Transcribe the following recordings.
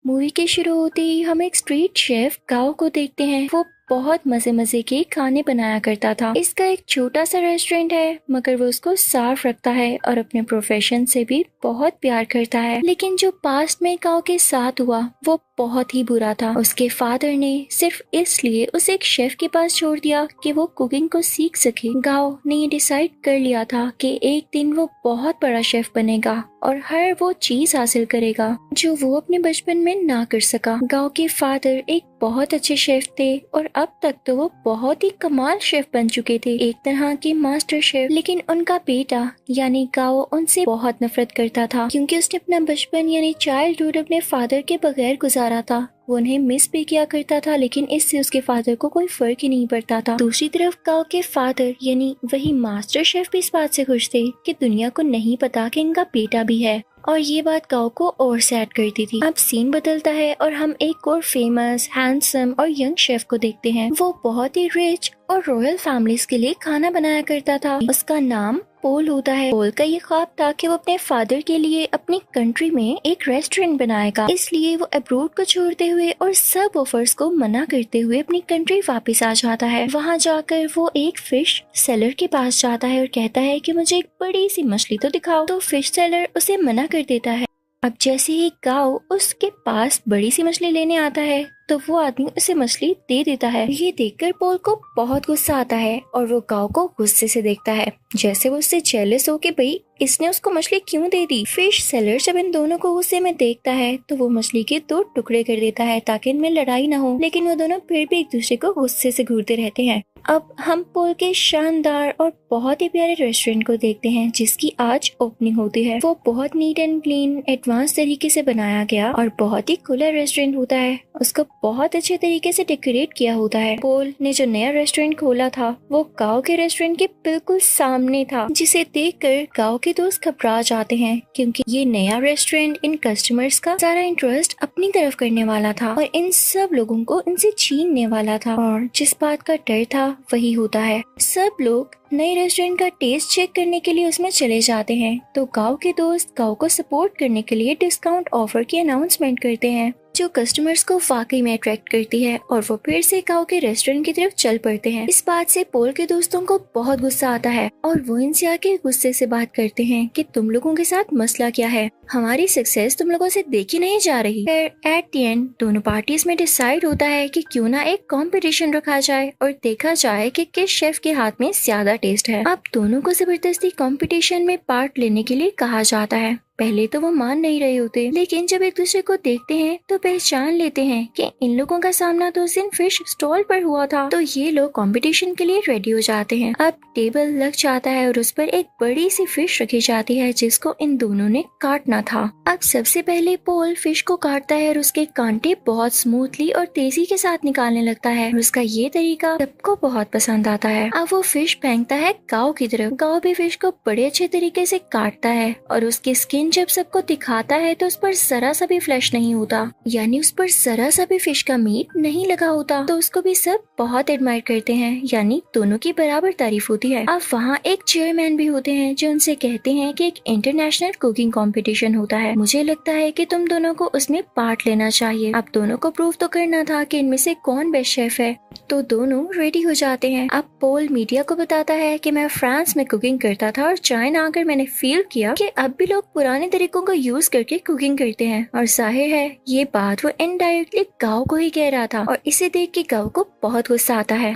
Movie के शुरू होते ही हम एक स्ट्रीट शेफ गाओ को देखते हैं। वो बहुत मजे मजे के खाने बनाया करता था। इसका एक छोटा सा रेस्टोरेंट है, मगर वो उसको साफ रखता है और अपने प्रोफेशन से भी बहुत प्यार करता है। लेकिन जो पास्ट में गाओ के साथ हुआ वो बहुत ही बुरा था। उसके फादर ने सिर्फ इसलिए उसे एक शेफ के पास छोड़ दिया कि वो कुकिंग को सीख सके। गाओ ने ये डिसाइड कर लिया था कि एक दिन वो बहुत बड़ा शेफ बनेगा और हर वो चीज हासिल करेगा जो वो अपने बचपन में ना कर सका। गाओ के फादर एक बहुत अच्छे शेफ थे और अब तक तो वो बहुत ही कमाल शेफ बन चुके थे, एक तरह के मास्टर शेफ। लेकिन उनका बेटा यानी गाओ उनसे बहुत नफरत करता था, क्योंकि उसने अपना बचपन यानी चाइल्डहुड अपने फादर के बगैर गुजारा था। वो उन्हें मिस भी किया करता था, लेकिन इससे उसके फादर को कोई फर्क ही नहीं पड़ता था। दूसरी तरफ गाओ के फादर यानी वही मास्टर शेफ भी इस बात से खुश थे कि दुनिया को नहीं पता कि इनका बेटा भी है, और ये बात गाओ को और सैड करती थी। अब सीन बदलता है और हम एक और फेमस, हैंडसम और यंग शेफ को देखते हैं। वो बहुत ही रिच और रॉयल फैमिलीज के लिए खाना बनाया करता था। उसका नाम पोल होता है। पोल का ये ख्वाब था कि वो अपने फादर के लिए अपनी कंट्री में एक रेस्टोरेंट बनाएगा। इसलिए वो अब्रोड को छोड़ते हुए और सब ऑफर्स को मना करते हुए अपनी कंट्री वापस आ जाता है। वहाँ जाकर वो एक फिश सेलर के पास जाता है और कहता है कि मुझे एक बड़ी सी मछली तो दिखाओ। तो फिश सेलर उसे मना कर देता है। अब जैसे ही गाओ उसके पास बड़ी सी मछली लेने आता है तो वो आदमी उसे मछली दे देता है। ये देखकर पोल को बहुत गुस्सा आता है और वो गाओ को गुस्से से देखता है, जैसे वो उससे जेलस हो कि भाई इसने उसको मछली क्यों दे दी। फिश सेलर जब इन दोनों को गुस्से में देखता है तो वो मछली के 2 टुकड़े कर देता है ताकि इनमें लड़ाई ना हो। लेकिन वो दोनों फिर भी एक दूसरे को गुस्से से घूरते रहते हैं। अब हम पोल के शानदार और बहुत ही प्यारे रेस्टोरेंट को देखते हैं जिसकी आज ओपनिंग होती है। वो बहुत नीट एंड क्लीन एडवांस तरीके से बनाया गया और बहुत ही कूलर रेस्टोरेंट होता है। उसको बहुत अच्छे तरीके से डेकोरेट किया होता है। पोल ने जो नया रेस्टोरेंट खोला था वो गाओ के रेस्टोरेंट के बिल्कुल सामने था, जिसे देखकर गाओ के दोस्त घबरा जाते हैं, क्योंकि ये नया रेस्टोरेंट इन कस्टमर्स का सारा इंटरेस्ट अपनी तरफ करने वाला था और इन सब लोगों को इनसे छीनने वाला था। और जिस बात का डर था वही होता है। सब लोग नए रेस्टोरेंट का टेस्ट चेक करने के लिए उसमें चले जाते हैं। तो गांव के दोस्त गांव को सपोर्ट करने के लिए डिस्काउंट ऑफर की अनाउंसमेंट करते हैं, जो कस्टमर्स को वाकई में अट्रैक्ट करती है और वो फिर से गांव के रेस्टोरेंट की तरफ चल पड़ते हैं। इस बात से पोल के दोस्तों को बहुत गुस्सा आता है और वो इनसे आके गुस्से से बात करते हैं कि तुम लोगों के साथ मसला क्या है, हमारी सक्सेस तुम लोगों से देखी नहीं जा रही। फिर एट द एंड दोनों पार्टीज में डिसाइड होता है कि क्यों ना एक कंपटीशन रखा जाए और देखा जाए कि किस शेफ के हाथ में ज्यादा टेस्ट है। अब दोनों को जबरदस्ती कंपटीशन में पार्ट लेने के लिए कहा जाता है। पहले तो वो मान नहीं रहे होते, लेकिन जब एक दूसरे को देखते हैं तो पहचान लेते हैं कि इन लोगों का सामना तो उस दिन फिश स्टॉल पर हुआ था। तो ये लोग कंपटीशन के लिए रेडी हो जाते हैं। अब टेबल लग जाता है और उस पर एक बड़ी सी फिश रखी जाती है जिसको इन दोनों ने काटना था। अब सबसे पहले पोल फिश को काटता है और उसके कांटे बहुत स्मूथली और तेजी के साथ निकालने लगता है और उसका ये तरीका सबको बहुत पसंद आता है। अब वो फिश फेंकता है गाओ की तरफ। गाओ भी फिश को बड़े अच्छे तरीके से काटता है और उसकी स्किन जब सबको दिखाता है तो उस पर जरा सा भी फ्लैश नहीं होता, यानी उस पर जरा सा भी फिश का मीट नहीं लगा होता। तो उसको भी सब बहुत एडमायर करते हैं, यानी दोनों की बराबर तारीफ होती है। अब वहाँ एक चेयरमैन भी होते हैं जो उनसे कहते हैं कि एक इंटरनेशनल कुकिंग कंपटीशन होता है, मुझे लगता है कि तुम दोनों को उसमें पार्ट लेना चाहिए। अब दोनों को प्रूव तो करना था कि इनमें से कौन बेस्ट शेफ है। तो दोनों रेडी हो जाते हैं। अब पोल मीडिया को बताता है कि मैं फ्रांस में कुकिंग करता था और चाइना आकर मैंने फील किया कि अब भी लोग पुराने तरीकों को यूज करके कुकिंग करते हैं। और जाहिर है ये बात वो इनडायरेक्टली गाओ को ही कह रहा था और इसे देख के गाओ को बहुत गुस्सा आता है।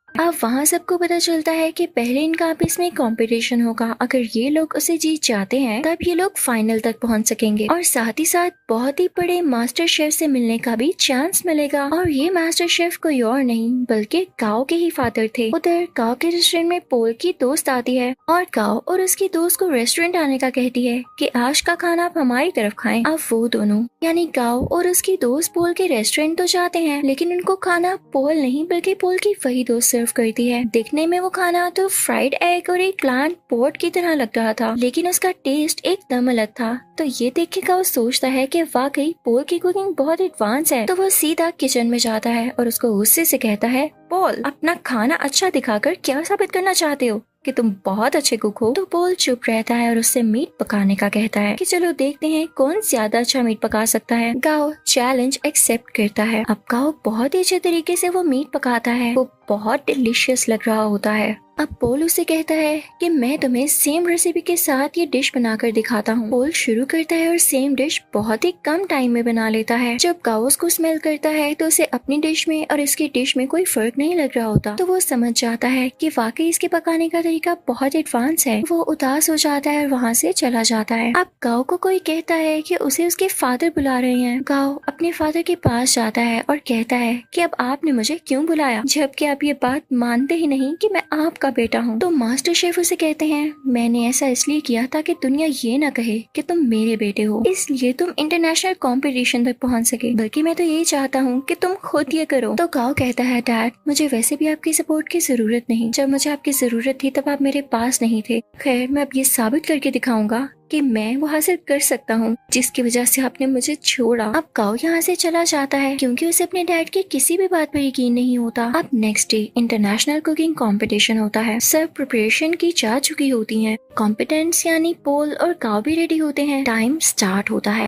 अब वहाँ सबको पता चलता है कि पहले इनका आपस में कंपटीशन होगा। अगर ये लोग उसे जीत जाते हैं तब ये लोग फाइनल तक पहुँच सकेंगे और साथ ही साथ बहुत ही बड़े मास्टर शेफ से मिलने का भी चांस मिलेगा। और ये मास्टर शेफ कोई और नहीं बल्कि गाओ के ही फादर थे। उधर गाओ के रेस्टोरेंट में पोल की दोस्त आती है और गाओ और उसकी दोस्त को रेस्टोरेंट आने का कहती है कि आज का खाना आप हमारी तरफ खाएं। अब वो दोनों यानी गाओ और उसकी दोस्त पोल के रेस्टोरेंट तो जाते हैं, लेकिन उनको खाना पोल नहीं बल्कि पोल की वही दोस्त करती है। दिखने में वो खाना तो फ्राइड एग और एक प्लांट पोट की तरह लग रहा था, लेकिन उसका टेस्ट एकदम अलग था। तो ये देख के वो सोचता है कि वाकई पोल की कुकिंग बहुत एडवांस है। तो वो सीधा किचन में जाता है और उसको गुस्से से कहता है, पोल अपना खाना अच्छा दिखाकर क्या साबित करना चाहते हो? कि तुम बहुत अच्छे कुक हो। तो पोल चुप रहता है और उससे मीट पकाने का कहता है कि चलो देखते हैं कौन ज्यादा अच्छा मीट पका सकता है। गाओ चैलेंज एक्सेप्ट करता है। अब गाओ बहुत ही अच्छे तरीके से वो मीट पकाता है। वो बहुत डिलीशियस लग रहा होता है। अब पोल उसे कहता है कि मैं तुम्हें सेम रेसिपी के साथ ये डिश बनाकर दिखाता हूँ। पोल शुरू करता है और सेम डिश बहुत ही कम टाइम में बना लेता है। जब गाओ उसको स्मेल करता है तो उसे अपनी डिश में और इसकी डिश में कोई फर्क नहीं लग रहा होता। तो वो समझ जाता है कि वाकई इसके पकाने का तरीका बहुत एडवांस है। वो उदास हो जाता है और वहाँ से चला जाता है। अब गाओ को कोई कहता है कि उसे उसके फादर बुला रहे हैं। गाओ अपने फादर के पास जाता है और कहता है कि अब आपने मुझे क्यों बुलाया, जबकि आप ये बात मानते ही नहीं कि मैं आपका बेटा हूँ। तो मास्टर शेफ उसे कहते हैं मैंने ऐसा इसलिए किया ताकि दुनिया ये ना कहे कि तुम मेरे बेटे हो, इसलिए तुम इंटरनेशनल कंपटीशन तक पहुँच सके, बल्कि मैं तो यही चाहता हूँ कि तुम खुद ये करो। तो गाओ कहता है डैड मुझे वैसे भी आपकी सपोर्ट की जरूरत नहीं, जब मुझे आपकी जरूरत थी तब आप मेरे पास नहीं थे। खैर मैं अब ये साबित करके दिखाऊंगा कि मैं वो हासिल कर सकता हूँ जिसकी वजह से आपने मुझे छोड़ा। अब गाओ यहाँ से चला जाता है क्योंकि उसे अपने डैड की किसी भी बात पर यकीन नहीं होता। अब next day international cooking competition होता है। सब प्रिपरेशन की जा चुकी होती हैं। कॉम्पिटेंट्स यानी पोल और गाओ भी रेडी होते हैं। टाइम स्टार्ट होता है।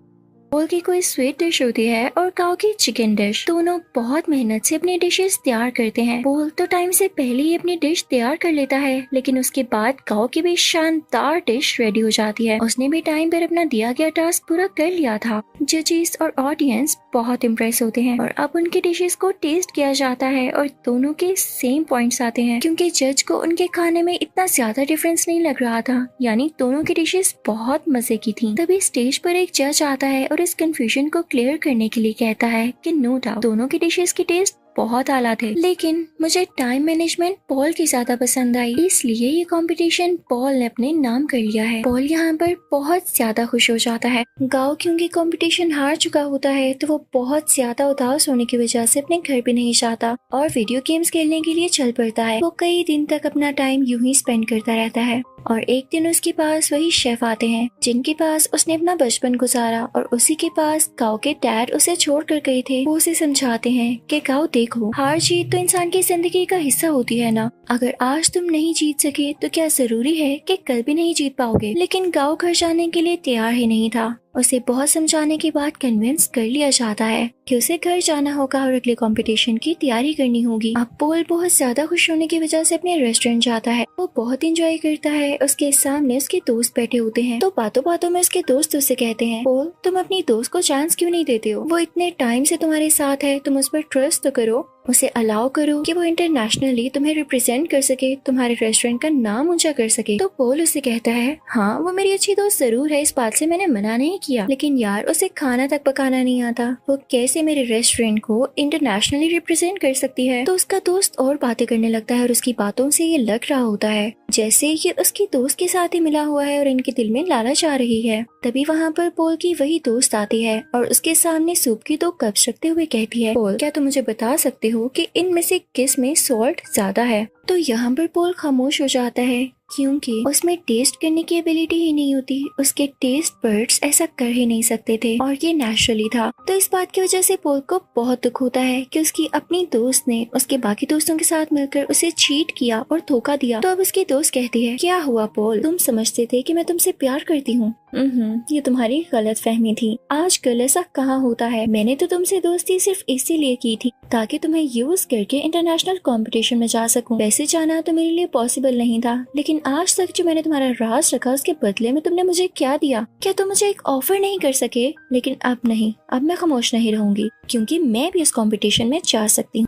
पोल की कोई स्वीट डिश होती है और गाओ की चिकन डिश। दोनों बहुत मेहनत से अपनी डिशेस तैयार करते हैं। पोल तो टाइम से पहले ही अपनी डिश तैयार कर लेता है, लेकिन उसके बाद गाओ की भी शानदार डिश रेडी हो जाती है। उसने भी टाइम पर अपना दिया गया टास्क पूरा कर लिया था। जजेस और ऑडियंस बहुत इम्प्रेस होते हैं और अब उनकी डिशेस को टेस्ट किया जाता है और दोनों के सेम पॉइंट्स आते हैं क्योंकि जज को उनके खाने में इतना ज्यादा डिफरेंस नहीं लग रहा था, यानी दोनों की डिशेस बहुत मजे की थी। तभी स्टेज पर एक जज आता है और इस कंफ्यूजन को क्लियर करने के लिए कहता है कि नो डाउट दोनों की डिशेस की टेस्ट बहुत आला थे, लेकिन मुझे टाइम मैनेजमेंट पॉल की ज्यादा पसंद आई, इसलिए ये कंपटीशन पॉल ने अपने नाम कर लिया है। पॉल यहाँ पर बहुत ज्यादा खुश हो जाता है। गाओ क्योंकि कंपटीशन हार चुका होता है तो वो बहुत ज्यादा उदास होने की वजह से अपने घर भी नहीं जाता और वीडियो गेम्स खेलने के लिए चल पड़ता है। वो कई दिन तक अपना टाइम यूं ही स्पेंड करता रहता है और एक दिन उसके पास वही शेफ आते हैं जिनके पास उसने अपना बचपन गुजारा और उसी के पास गाओ के डैड उसे छोड़ कर गए थे। वो उसे समझाते हैं कि गाओ देखो, हार जीत तो इंसान की जिंदगी का हिस्सा होती है ना। अगर आज तुम नहीं जीत सके तो क्या जरूरी है कि कल भी नहीं जीत पाओगे। लेकिन गाओ घर जाने के लिए तैयार ही नहीं था। उसे बहुत समझाने के बाद कन्विंस कर लिया जाता है कि उसे घर जाना होगा और अगले कंपटीशन की तैयारी करनी होगी। अब पोल बहुत ज्यादा खुश होने की वजह से अपने रेस्टोरेंट जाता है। वो बहुत एंजॉय करता है। उसके सामने उसके दोस्त बैठे होते हैं तो बातों बातों में उसके दोस्त उसे कहते हैं पोल तुम अपनी दोस्त को चांस क्यों नहीं देते हो, वो इतने टाइम से तुम्हारे साथ है, तुम उस पर ट्रस्ट तो करो, उसे अलाउ करो कि वो इंटरनेशनली तुम्हें रिप्रेजेंट कर सके, तुम्हारे रेस्टोरेंट का नाम ऊंचा कर सके। तो पोल उसे कहता है हाँ वो मेरी अच्छी दोस्त जरूर है, इस बात से मैंने मना नहीं किया, लेकिन यार उसे खाना तक पकाना नहीं आता, वो कैसे मेरे रेस्टोरेंट को इंटरनेशनली रिप्रेजेंट कर सकती है। तो उसका दोस्त और बातें करने लगता है और उसकी बातों से ये लग रहा होता है जैसे ये उसकी दोस्त के साथ ही मिला हुआ है और इनके दिल में लालच आ रही है। तभी वहाँ पर पोल की वही दोस्त आती है और उसके सामने सूप की 2 कप्स रखते हुए कहती है पोल क्या तुम मुझे बता सकते हो कि इनमें से किस में सॉल्ट ज्यादा है। तो यहाँ पर पोल खामोश हो जाता है क्योंकि उसमें टेस्ट करने की एबिलिटी ही नहीं होती, उसके टेस्ट बर्ड्स ऐसा कर ही नहीं सकते थे और ये नेचुरली था। तो इस बात की वजह से पोल को बहुत दुख होता है कि उसकी अपनी दोस्त ने उसके बाकी दोस्तों के साथ मिलकर उसे चीट किया और धोखा दिया। तो अब उसकी दोस्त कहती है क्या हुआ पोल, तुम समझते थे कि मैं तुमसे प्यार करती हूँ। ये तुम्हारी गलत फहमी थी, आजकल ऐसा कहाँ होता है। मैंने तो तुमसे दोस्ती सिर्फ इसीलिए की थी ताकि तुम्हें यूज करके इंटरनेशनल कंपटीशन में जा सकूं। वैसे जाना तो मेरे लिए पॉसिबल नहीं था, लेकिन आज तक जो मैंने तुम्हारा राज रखा उसके बदले में तुमने मुझे क्या दिया। क्या तुम मुझे एक ऑफर नहीं कर सके। लेकिन अब नहीं, अब मैं खामोश नहीं रहूंगी क्योंकि मैं भी इस कंपटीशन में जा सकती हूँ।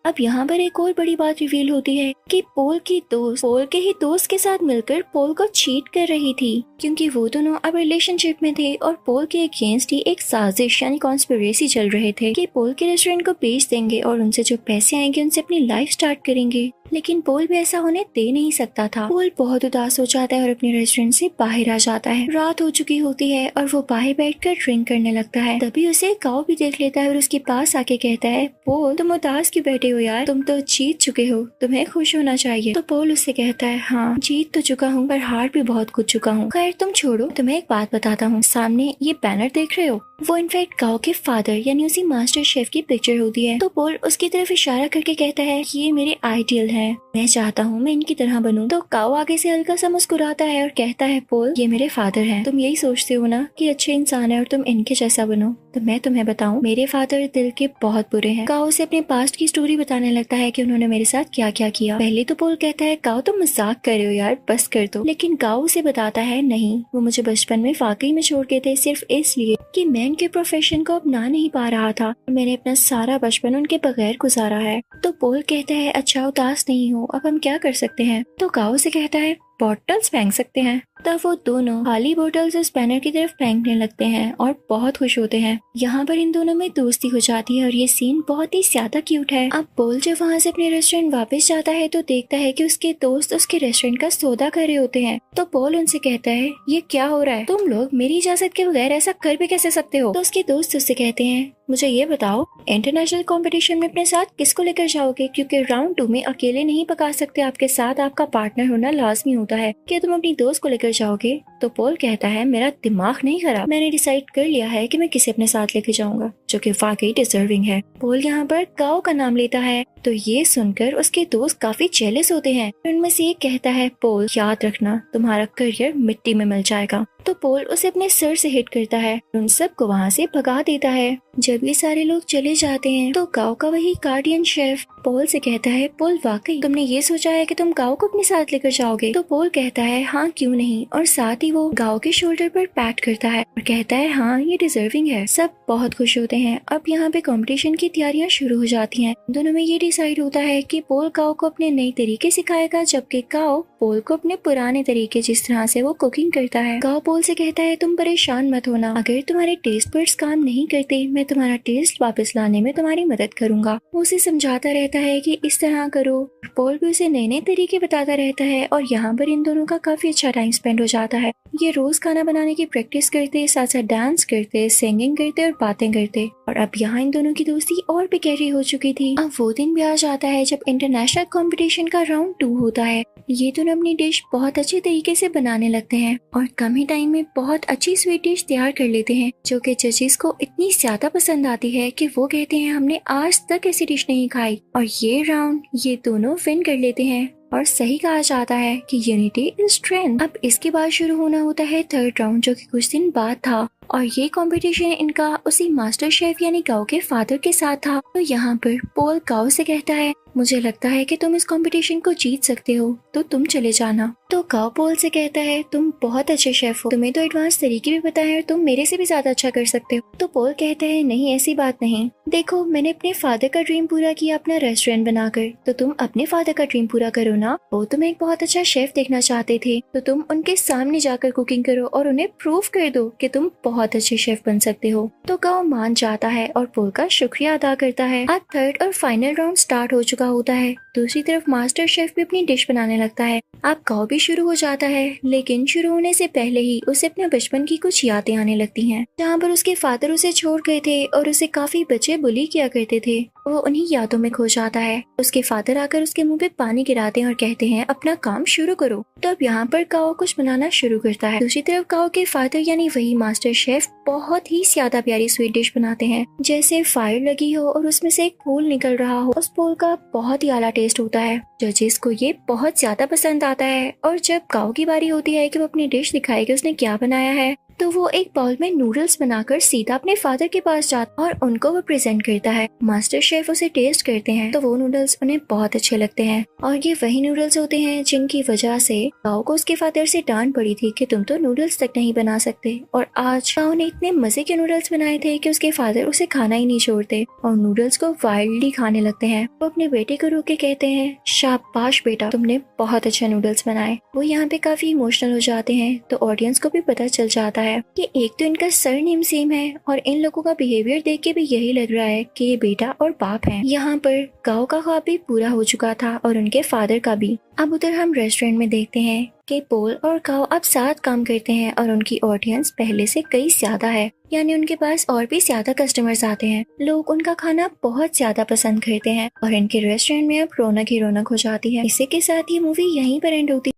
अब यहाँ पर एक और बड़ी बात रिवील होती है कि पोल की दोस्त पोल के ही दोस्त के साथ मिलकर पोल को चीट कर रही थी क्योंकि वो दोनों अब रिलेशनशिप में थे और पोल के अगेंस्ट ही एक साजिश यानी कॉन्स्पिरेसी चल रहे थे कि पोल के रेस्टोरेंट को बेच देंगे और उनसे जो पैसे आएंगे उनसे अपनी लाइफ स्टार्ट करेंगे। लेकिन पोल भी ऐसा होने दे नहीं सकता था। पोल बहुत उदास हो जाता है और अपने रेस्टोरेंट से बाहर आ जाता है। रात हो चुकी होती है और वो बाहर बैठकर ड्रिंक करने लगता है। तभी उसे गाओ भी देख लेता है और उसके पास आके कहता है पोल तुम उदास क्यों बैठे हो यार, तुम तो जीत चुके हो, तुम्हें खुश होना चाहिए। तो पोल उससे कहता है हाँ जीत तो चुका हूँ पर हार भी बहुत कुछ चुका हूँ। खैर तुम छोड़ो, तुम्हें एक बात बताता हूँ, सामने ये बैनर देख रहे हो, वो इनफैक्ट गाओ के फादर यानी उसी मास्टर शेफ की पिक्चर होती है। तो पोल उसकी तरफ इशारा करके कहता है कि ये मेरे आइडियल है, मैं चाहता हूँ मैं इनकी तरह बनूं। तो गाओ आगे से हल्का सा मुस्कुराता है और कहता है पोल, ये मेरे फादर हैं, तुम यही सोचते हो ना कि अच्छे इंसान है और तुम इनके जैसा बनो, तो मैं तुम्हें बताऊं मेरे फादर दिल के बहुत बुरे हैं। गाओ उसे अपने पास्ट की स्टोरी बताने लगता है कि उन्होंने मेरे साथ क्या क्या किया। पहले तो पोल कहता है गाओ तुम मजाक कर रहे हो यार, बस कर दो। लेकिन गाओ उसे बताता है नहीं, वो मुझे बचपन में वाकई में छोड़ गए थे, सिर्फ इसलिए कि मैं उनके प्रोफेशन को अपना नहीं पा रहा था। मैंने अपना सारा बचपन उनके बगैर गुजारा है। तो पोल कहता है अच्छा उदास नहीं हो, अब हम क्या कर सकते हैं। तो गाओ से कहता है बॉटल्स फेंक सकते हैं। तब वो दोनों खाली बोतल्स उस बैनर की तरफ फेंकने लगते हैं और बहुत खुश होते हैं। यहाँ पर इन दोनों में दोस्ती हो जाती है और ये सीन बहुत ही ज्यादा क्यूट है। अब पोल जब वहाँ से अपने रेस्टोरेंट वापस जाता है तो देखता है कि उसके दोस्त उसके रेस्टोरेंट का सौदा कर रहे होते हैं। तो पोल उनसे कहता है ये क्या हो रहा है, तुम लोग मेरी इजाजत के बगैर ऐसा कर भी कैसे सकते हो। तो उसके दोस्त उससे कहते हैं मुझे ये बताओ इंटरनेशनल कंपटीशन में अपने साथ किसको लेकर जाओगे, क्योंकि राउंड 2 में अकेले नहीं पका सकते, आपके साथ आपका पार्टनर होना लाजमी होता है। क्या तुम अपनी दोस्त को लेकर जाओगे। तो पोल कहता है मेरा दिमाग नहीं खराब, मैंने डिसाइड कर लिया है कि मैं किसे अपने साथ लेकर जाऊंगा जो कि वाकई डिजर्विंग है। पोल यहाँ पर गाओ का नाम लेता है। तो ये सुनकर उसके दोस्त काफी जेलस होते हैं। उनमें से एक कहता है पोल याद रखना तुम्हारा करियर मिट्टी में मिल जाएगा। तो पोल उसे अपने सर से हिट करता है, उन सबको वहाँ से भगा देता है। जब ये सारे लोग चले जाते हैं तो गाओ का वही गार्डियन शेफ पोल से कहता है पोल वाकई तुमने ये सोचा है कि तुम गाओ को अपने साथ लेकर जाओगे। तो पोल कहता है हाँ क्यों नहीं, और साथ ही वो गाओ के शोल्डर पर पैट करता है और कहता है हाँ ये डिजर्विंग है। सब बहुत खुश होते हैं। अब यहाँ पे कंपटीशन की तैयारियां शुरू हो जाती हैं। दोनों में ये डिसाइड होता है कि पोल गाओ को अपने नए तरीके सिखाएगा, जबकि गाओ पोल को अपने पुराने तरीके जिस तरह से वो कुकिंग करता है। गाओ पोल से कहता है तुम परेशान मत होना, अगर तुम्हारे टेस्ट बड्स काम नहीं करते मैं तुम्हारा टेस्ट वापस लाने में तुम्हारी मदद करूंगा। वो उसे समझाता रहता है कि इस तरह करो। पोल भी उसे नए नए तरीके बताता रहता है और यहाँ पर इन दोनों का काफी अच्छा टाइम स्पेंड हो जाता है। ये रोज खाना बनाने की प्रैक्टिस करते, साथ साथ डांस करते, सिंगिंग करते और बातें करते। और अब यहाँ इन दोनों की दोस्ती और भी गहरी हो चुकी थी। अब वो दिन भी आ जाता है जब इंटरनेशनल कंपटीशन का राउंड 2 होता है। ये दोनों अपनी डिश बहुत अच्छे तरीके से बनाने लगते हैं और कम ही टाइम में बहुत अच्छी स्वीट डिश तैयार कर लेते हैं, जो कि जजेस को इतनी ज्यादा पसंद आती है कि वो कहते हैं हमने आज तक ऐसी डिश नहीं खाई। और ये राउंड ये दोनों विन कर लेते हैं और सही कहा जाता है कि यूनिटी इज स्ट्रेंथ। अब इसके बाद शुरू होना होता है थर्ड राउंड, जो कि कुछ दिन बाद था। और ये कंपटीशन इनका उसी मास्टर शेफ यानी गाओ के फादर के साथ था। तो यहाँ पर पोल गाओ से कहता है मुझे लगता है कि तुम इस कंपटीशन को जीत सकते हो, तो तुम चले जाना। तो गाओ पोल से कहता है तुम बहुत अच्छे शेफ हो, तुम्हें तो एडवांस तरीके भी पता है और तुम मेरे से भी ज्यादा अच्छा कर सकते हो। तो पोल कहता है नहीं ऐसी बात नहीं, देखो मैंने अपने फादर का ड्रीम पूरा किया अपना रेस्टोरेंट बनाकर, तो तुम अपने फादर का ड्रीम पूरा करो ना। वो तुम्हें एक बहुत अच्छा शेफ देखना चाहते थे, तो तुम उनके सामने जाकर कुकिंग करो और उन्हें प्रूव कर दो कि तुम बहुत अच्छे शेफ बन सकते हो। तो गाओ मान जाता है और पोल का शुक्रिया अदा करता है। अब थर्ड और फाइनल राउंड स्टार्ट हो चुका होता है। दूसरी तरफ मास्टर शेफ भी अपनी डिश बनाने लगता है। अब गाओ भी शुरू हो जाता है, लेकिन शुरू होने से पहले ही उसे अपने बचपन की कुछ यादें आने लगती हैं, जहाँ पर उसके फादर उसे छोड़ गए थे और उसे काफी बच्चे बुली किया करते थे। वो उन्हीं यादों में खो जाता है। उसके फादर आकर उसके मुंह पे पानी गिराते हैं और कहते हैं अपना काम शुरू करो। तो अब यहाँ पर गाओ कुछ बनाना शुरू करता है। दूसरी तरफ गाओ के फादर यानी वही मास्टर शेफ बहुत ही ज्यादा प्यारी स्वीट डिश बनाते हैं, जैसे फायर लगी हो और उसमें से एक फूल निकल रहा हो। उस फूल का बहुत ही आला टेस्ट होता है, जजेस को ये बहुत ज्यादा पसंद आता है। और जब गाओ की बारी होती है कि वो अपनी डिश दिखाए कि उसने क्या बनाया है, तो वो एक बाउल में नूडल्स बनाकर सीधा अपने फादर के पास जाता और उनको वो प्रेजेंट करता है। मास्टर शेफ उसे टेस्ट करते हैं तो वो नूडल्स उन्हें बहुत अच्छे लगते हैं और ये वही नूडल्स होते हैं जिनकी वजह से गाओ को उसके फादर से डांट पड़ी थी कि तुम तो नूडल्स तक नहीं बना सकते। और आज गाओ ने इतने मजे के नूडल्स बनाए थे कि उसके फादर उसे खाना ही नहीं छोड़ते और नूडल्स को वाइल्डली खाने लगते हैं। वो अपने बेटे को रोक के कहते हैं शाबाश बेटा, तुमने बहुत अच्छा नूडल्स बनाए। वो यहाँ पे काफी इमोशनल हो जाते हैं, तो ऑडियंस को भी पता चल जाता है कि एक तो इनका सरनेम सेम है और इन लोगों का बिहेवियर देख के भी यही लग रहा है कि ये बेटा और बाप हैं। यहाँ पर गाओ का ख्वाब भी पूरा हो चुका था और उनके फादर का भी। अब उधर हम रेस्टोरेंट में देखते हैं कि पोल और गाओ अब साथ काम करते हैं और उनकी ऑडियंस पहले से कई ज्यादा है, यानी उनके पास और भी ज्यादा कस्टमर्स आते हैं। लोग उनका खाना बहुत ज्यादा पसंद करते हैं और इनके रेस्टोरेंट में अब रौनक ही रौनक हो जाती है। इसी के साथ ये मूवी यहीं पर एंड होती है।